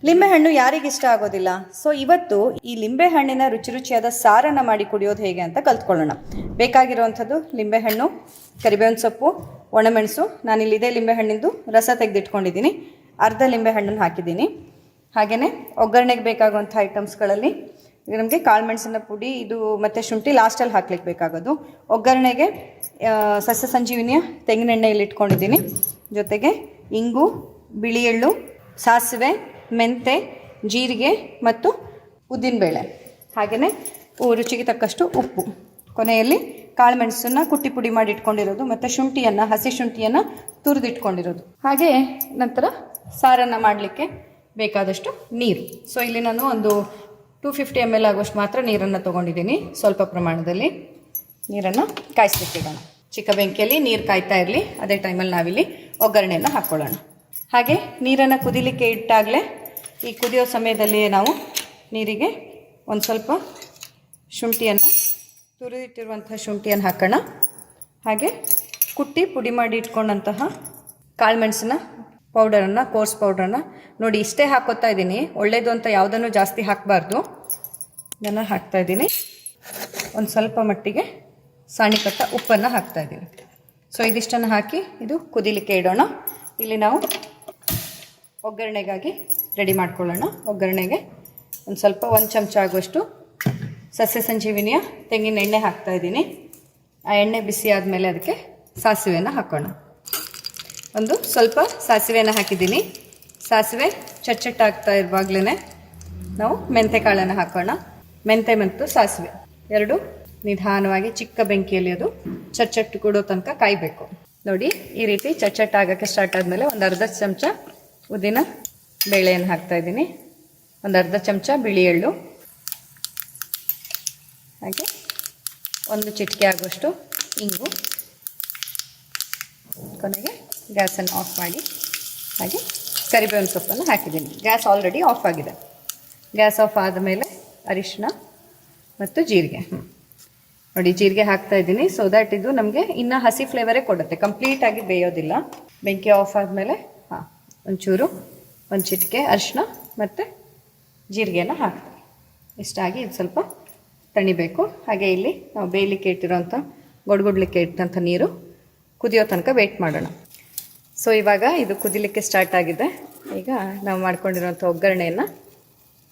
ಲಿಂಬೆಹಣ್ಣು ಯಾರಿಗೆ ಇಷ್ಟ ಆಗೋದಿಲ್ಲ? ಸೊ ಇವತ್ತು ಈ ಲಿಂಬೆಹಣ್ಣಿನ ರುಚಿಯಾದ ಸಾರನ್ನು ಮಾಡಿ ಕುಡಿಯೋದು ಹೇಗೆ ಅಂತ ಕಲ್ತ್ಕೊಳ್ಳೋಣ. ಬೇಕಾಗಿರುವಂಥದ್ದು ಲಿಂಬೆಹಣ್ಣು, ಕರಿಬೇವಿನ ಸೊಪ್ಪು, ಒಣಮೆಣಸು. ನಾನಿಲ್ಲಿ ಇದೇ ಲಿಂಬೆಹಣ್ಣಿಂದು ರಸ ತೆಗೆದಿಟ್ಕೊಂಡಿದ್ದೀನಿ. ಅರ್ಧ ಲಿಂಬೆಹಣ್ಣನ್ನು ಹಾಕಿದ್ದೀನಿ. ಹಾಗೆಯೇ ಒಗ್ಗರಣೆಗೆ ಬೇಕಾಗುವಂಥ ಐಟಮ್ಸ್ಗಳಲ್ಲಿ ನಮಗೆ ಕಾಳು ಮೆಣಸಿನ ಪುಡಿ, ಇದು ಮತ್ತು ಶುಂಠಿ ಲಾಸ್ಟಲ್ಲಿ ಹಾಕ್ಲಿಕ್ಕೆ ಬೇಕಾಗೋದು. ಒಗ್ಗರಣೆಗೆ ಸಸ್ಯ ಸಂಜೀವಿನಿಯ ತೆಂಗಿನೆಣ್ಣೆಯಲ್ಲಿ ಇಟ್ಕೊಂಡಿದ್ದೀನಿ. ಜೊತೆಗೆ ಇಂಗು, ಬಿಳಿ ಎಳ್ಳು, ಸಾಸಿವೆ, ಮೆಂತೆ, ಜೀರಿಗೆ ಮತ್ತು ಉದ್ದಿನಬೇಳೆ, ಹಾಗೆಯೇ ರುಚಿಗೆ ತಕ್ಕಷ್ಟು ಉಪ್ಪು. ಕೊನೆಯಲ್ಲಿ ಕಾಳು ಮೆಣಸನ್ನು ಕುಟ್ಟಿ ಪುಡಿ ಮಾಡಿ ಇಟ್ಕೊಂಡಿರೋದು ಮತ್ತು ಶುಂಠಿಯನ್ನು, ಹಸಿ ಶುಂಠಿಯನ್ನು ತುರಿದಿಟ್ಕೊಂಡಿರೋದು. ಹಾಗೆ ನಂತರ ಸಾರನ್ನು ಮಾಡಲಿಕ್ಕೆ ಬೇಕಾದಷ್ಟು ನೀರು. ಸೊ ಇಲ್ಲಿ ನಾನು ಒಂದು 250 ml ಆಗುವಷ್ಟು ಮಾತ್ರ ನೀರನ್ನು ತೊಗೊಂಡಿದ್ದೀನಿ. ಸ್ವಲ್ಪ ಪ್ರಮಾಣದಲ್ಲಿ ನೀರನ್ನು ಕಾಯಿಸ್ಲಿಕ್ಕಿಡೋಣ. ಚಿಕ್ಕ ಬೆಂಕಿಯಲ್ಲಿ ನೀರು ಕಾಯ್ತಾ ಇರಲಿ. ಅದೇ ಟೈಮಲ್ಲಿ ನಾವಿಲ್ಲಿ ಒಗ್ಗರಣೆಯನ್ನು ಹಾಕ್ಕೊಳ್ಳೋಣ. ಹಾಗೆ ನೀರನ್ನು ಕುದಿಲಿಕ್ಕೆ ಇಟ್ಟಾಗಲೇ ಈ ಕುದಿಯೋ ಸಮಯದಲ್ಲಿ ನಾವು ನೀರಿಗೆ ಒಂದು ಸ್ವಲ್ಪ ಶುಂಠಿಯನ್ನು, ತುರಿದಿಟ್ಟಿರುವಂಥ ಶುಂಠಿಯನ್ನು ಹಾಕೋಣ. ಹಾಗೆ ಕುಟ್ಟಿ ಪುಡಿ ಮಾಡಿ ಇಟ್ಕೊಂಡಂತಹ ಕಾಳು ಮೆಣಸಿನ ಪೌಡರನ್ನು, ಕೋರ್ಸ್ ಪೌಡ್ರನ್ನು ನೋಡಿ ಇಷ್ಟೇ ಹಾಕೋತಾ ಇದ್ದೀನಿ. ಒಳ್ಳೆಯದು ಅಂತ ಯಾವುದನ್ನು ಜಾಸ್ತಿ ಹಾಕಬಾರ್ದು. ಇದನ್ನು ಹಾಕ್ತಾಯಿದ್ದೀನಿ. ಒಂದು ಸ್ವಲ್ಪ ಮಟ್ಟಿಗೆ ಸಾಣಿಕಟ್ಟ ಉಪ್ಪನ್ನು ಹಾಕ್ತಾಯಿದ್ದೀನಿ. ಸೊ ಇದಿಷ್ಟನ್ನು ಹಾಕಿ ಇದು ಕುದಿಲಿಕ್ಕೆ ಇಡೋಣ. ಇಲ್ಲಿ ನಾವು ಒಗ್ಗರಣೆಗಾಗಿ ರೆಡಿ ಮಾಡ್ಕೊಳ್ಳೋಣ. ಒಗ್ಗರಣೆಗೆ ಒಂದು ಸ್ವಲ್ಪ 1 ಚಮಚ ಆಗುವಷ್ಟು ಸಸ್ಯ ಸಂಜೀವಿನಿಯ ತೆಂಗಿನ ಎಣ್ಣೆ ಹಾಕ್ತಾಯಿದ್ದೀನಿ. ಆ ಎಣ್ಣೆ ಬಿಸಿ ಆದಮೇಲೆ ಅದಕ್ಕೆ ಸಾಸಿವೆಯನ್ನು ಹಾಕೋಣ. ಒಂದು ಸ್ವಲ್ಪ ಸಾಸಿವೆಯನ್ನು ಹಾಕಿದ್ದೀನಿ. ಸಾಸಿವೆ ಚಟ್ಚಟ್ಟ ಆಗ್ತಾ ಇರುವಾಗಲೇ ನಾವು ಮೆಂತೆ ಕಾಳನ್ನು ಹಾಕೋಣ. ಮೆಂತೆ ಮತ್ತು ಸಾಸಿವೆ ಎರಡು ನಿಧಾನವಾಗಿ ಚಿಕ್ಕ ಬೆಂಕಿಯಲ್ಲಿ ಅದು ಚಟ್ಚಟ್ಟು ಕೊಡೋ ತನಕ ಕಾಯಬೇಕು. ನೋಡಿ ಈ ರೀತಿ ಚಟ್ಚಟ್ಟ ಆಗೋಕ್ಕೆ ಸ್ಟಾರ್ಟ್ ಆದಮೇಲೆ ಒಂದು ಅರ್ಧ ಚಮಚ ಉದ್ದಿನ ಬೇಳೆಯನ್ನು ಹಾಕ್ತಾಯಿದ್ದೀನಿ. ಒಂದು ಅರ್ಧ ಚಮಚ ಬಿಳಿ ಎಳ್ಳು, ಹಾಗೆ ಒಂದು ಚಿಟಿಕೆ ಆಗುವಷ್ಟು ಇಂಗು. ಕೊನೆಗೆ ಗ್ಯಾಸನ್ನು ಆಫ್ ಮಾಡಿ ಹಾಗೆ ಕರಿಬೇವಿನ ಸೊಪ್ಪನ್ನು ಹಾಕಿದ್ದೀನಿ. ಗ್ಯಾಸ್ ಆಲ್ರೆಡಿ ಆಫ್ ಆಗಿದೆ. ಗ್ಯಾಸ್ ಆಫ್ ಆದಮೇಲೆ ಅರಿಶಿನ ಮತ್ತು ಜೀರಿಗೆ. ನೋಡಿ ಜೀರಿಗೆ ಹಾಕ್ತಾಯಿದ್ದೀನಿ. ಸೊ ದ್ಯಾಟ್ ಇದು ನಮಗೆ ಇನ್ನೂ ಹಸಿ ಫ್ಲೇವರೇ ಕೊಡುತ್ತೆ, ಕಂಪ್ಲೀಟಾಗಿ ಬೇಯೋದಿಲ್ಲ. ಬೆಂಕಿ ಆಫ್ ಆದಮೇಲೆ ಒಂಚೂರು ಒಂದು ಚಿಟಿಕೆ ಅರಿಶಿನ ಮತ್ತು ಜೀರಿಗೆಯನ್ನು ಹಾಕ್ತೀವಿ. ಇಷ್ಟಾಗಿ ಇದು ಸ್ವಲ್ಪ ತಣಿಬೇಕು. ಹಾಗೆ ಇಲ್ಲಿ ನಾವು ಬೇಯಲಿಕ್ಕೆ ಇಟ್ಟಿರೋಂಥ ಗೊಡ್ಗುಡ್ಲಿಕ್ಕೆ ಇಟ್ಟಂಥ ನೀರು ಕುದಿಯೋ ತನಕ ವೆಯ್ಟ್ ಮಾಡೋಣ. ಸೊ ಇವಾಗ ಇದು ಕುದಿಲಿಕ್ಕೆ ಸ್ಟಾರ್ಟ್ ಆಗಿದೆ. ಈಗ ನಾವು ಮಾಡ್ಕೊಂಡಿರೋಂಥ ಒಗ್ಗರಣೆಯನ್ನು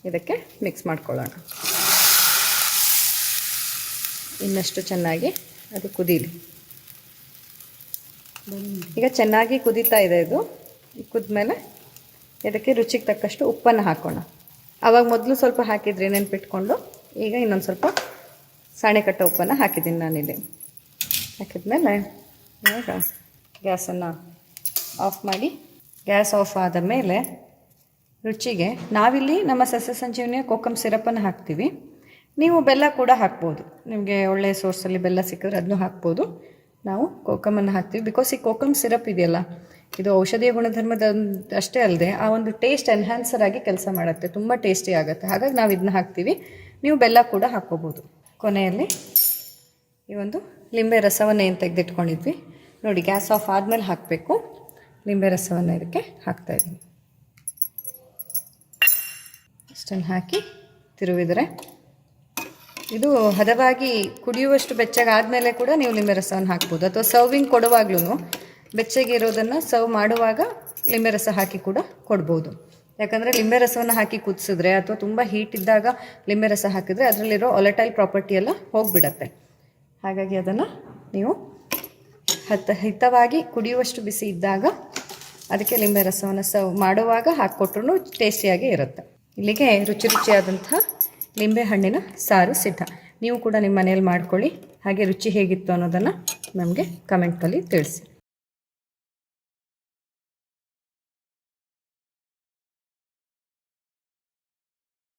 ಇದಕ್ಕೆ ಮಿಕ್ಸ್ ಮಾಡ್ಕೊಳ್ಳೋಣ. ಇನ್ನಷ್ಟು ಚೆನ್ನಾಗಿ ಅದು ಕುದೀಲಿ. ಈಗ ಚೆನ್ನಾಗಿ ಕುದೀತಾ ಇದೆ. ಇದು ಕುದ್ಮೇಲೆ ಇದಕ್ಕೆ ರುಚಿಗೆ ತಕ್ಕಷ್ಟು ಉಪ್ಪನ್ನು ಹಾಕೋಣ. ಆವಾಗ ಮೊದಲು ಸ್ವಲ್ಪ ಹಾಕಿದ್ರಿ ನೆನ್ಪಿಟ್ಕೊಂಡು, ಈಗ ಇನ್ನೊಂದು ಸ್ವಲ್ಪ ಸಾಣೆಕಟ್ಟ ಉಪ್ಪನ್ನು ಹಾಕಿದ್ದೀನಿ ನಾನಿಲ್ಲಿ. ಹಾಕಿದ್ಮೇಲೆ ಇವಾಗ ಗ್ಯಾಸನ್ನು ಆಫ್ ಮಾಡಿ, ಗ್ಯಾಸ್ ಆಫ್ ಆದ ಮೇಲೆ ರುಚಿಗೆ ನಾವಿಲ್ಲಿ ನಮ್ಮ ಸಸ್ಯ ಸಂಜೀವನಿಯ ಕೋಕಮ್ ಸಿರಪನ್ನು ಹಾಕ್ತೀವಿ. ನೀವು ಬೆಲ್ಲ ಕೂಡ ಹಾಕ್ಬೋದು. ನಿಮಗೆ ಒಳ್ಳೆಯ ಸೋರ್ಸಲ್ಲಿ ಬೆಲ್ಲ ಸಿಕ್ಕಿದ್ರೆ ಅದನ್ನು ಹಾಕ್ಬೋದು. ನಾವು ಕೋಕಮನ್ನು ಹಾಕ್ತೀವಿ. ಬಿಕಾಸ್ ಈ ಕೋಕಮ್ ಸಿರಪ್ ಇದೆಯಲ್ಲ, ಇದು ಔಷಧೀಯ ಗುಣಧರ್ಮದ ಅಷ್ಟೇ ಅಲ್ಲದೆ ಆ ಒಂದು ಟೇಸ್ಟ್ ಎನ್ಹ್ಯಾನ್ಸರ್ ಆಗಿ ಕೆಲಸ ಮಾಡುತ್ತೆ. ತುಂಬ ಟೇಸ್ಟಿ ಆಗುತ್ತೆ. ಹಾಗಾಗಿ ನಾವು ಇದನ್ನ ಹಾಕ್ತೀವಿ. ನೀವು ಬೆಲ್ಲ ಕೂಡ ಹಾಕ್ಕೋಬೋದು. ಕೊನೆಯಲ್ಲಿ ಈ ಒಂದು ಲಿಂಬೆ ರಸವನ್ನು ಏನು ತೆಗೆದಿಟ್ಕೊಂಡಿದ್ವಿ ನೋಡಿ, ಗ್ಯಾಸ್ ಆಫ್ ಆದಮೇಲೆ ಹಾಕಬೇಕು. ಲಿಂಬೆ ರಸವನ್ನು ಇದಕ್ಕೆ ಹಾಕ್ತಾಯಿದ್ದೀನಿ. ಇಷ್ಟನ್ನು ಹಾಕಿ ತಿರುವಿದರೆ ಇದು ಹದವಾಗಿ ಕುಡಿಯುವಷ್ಟು ಬೆಚ್ಚಗಾದಮೇಲೆ ಕೂಡ ನೀವು ಲಿಂಬೆ ರಸವನ್ನು ಹಾಕ್ಬೋದು. ಅಥವಾ ಸರ್ವಿಂಗ್ ಕೊಡುವಾಗ್ಲೂ ಬೆಚ್ಚಗೆ ಇರೋದನ್ನು ಸರ್ವ್ ಮಾಡುವಾಗ ಲಿಂಬೆ ರಸ ಹಾಕಿ ಕೂಡ ಕೊಡ್ಬೋದು. ಯಾಕಂದರೆ ಲಿಂಬೆ ರಸವನ್ನು ಹಾಕಿ ಕುದಿಸಿದ್ರೆ ಅಥವಾ ತುಂಬ ಹೀಟ್ ಇದ್ದಾಗ ಲಿಂಬೆ ರಸ ಹಾಕಿದರೆ ಅದರಲ್ಲಿರೋ ಒಲೆಟೈಲ್ ಪ್ರಾಪರ್ಟಿ ಎಲ್ಲ ಹೋಗಿಬಿಡತ್ತೆ. ಹಾಗಾಗಿ ಅದನ್ನು ನೀವು ಹಿತವಾಗಿ ಕುಡಿಯುವಷ್ಟು ಬಿಸಿ ಇದ್ದಾಗ ಅದಕ್ಕೆ ಲಿಂಬೆ ರಸವನ್ನು ಸರ್ವ್ ಮಾಡುವಾಗ ಹಾಕಿಕೊಟ್ರೂ ಟೇಸ್ಟಿಯಾಗಿ ಇರುತ್ತೆ. ಇಲ್ಲಿಗೆ ರುಚಿಯಾದಂಥ ಲಿಂಬೆ ಹಣ್ಣಿನ ಸಾರು ಸಿದ್ಧ. ನೀವು ಕೂಡ ನಿಮ್ಮ ಮನೆಯಲ್ಲಿ ಮಾಡ್ಕೊಳ್ಳಿ. ಹಾಗೆ ರುಚಿ ಹೇಗಿತ್ತು ಅನ್ನೋದನ್ನು ನಮಗೆ ಕಮೆಂಟಲ್ಲಿ ತಿಳಿಸಿ.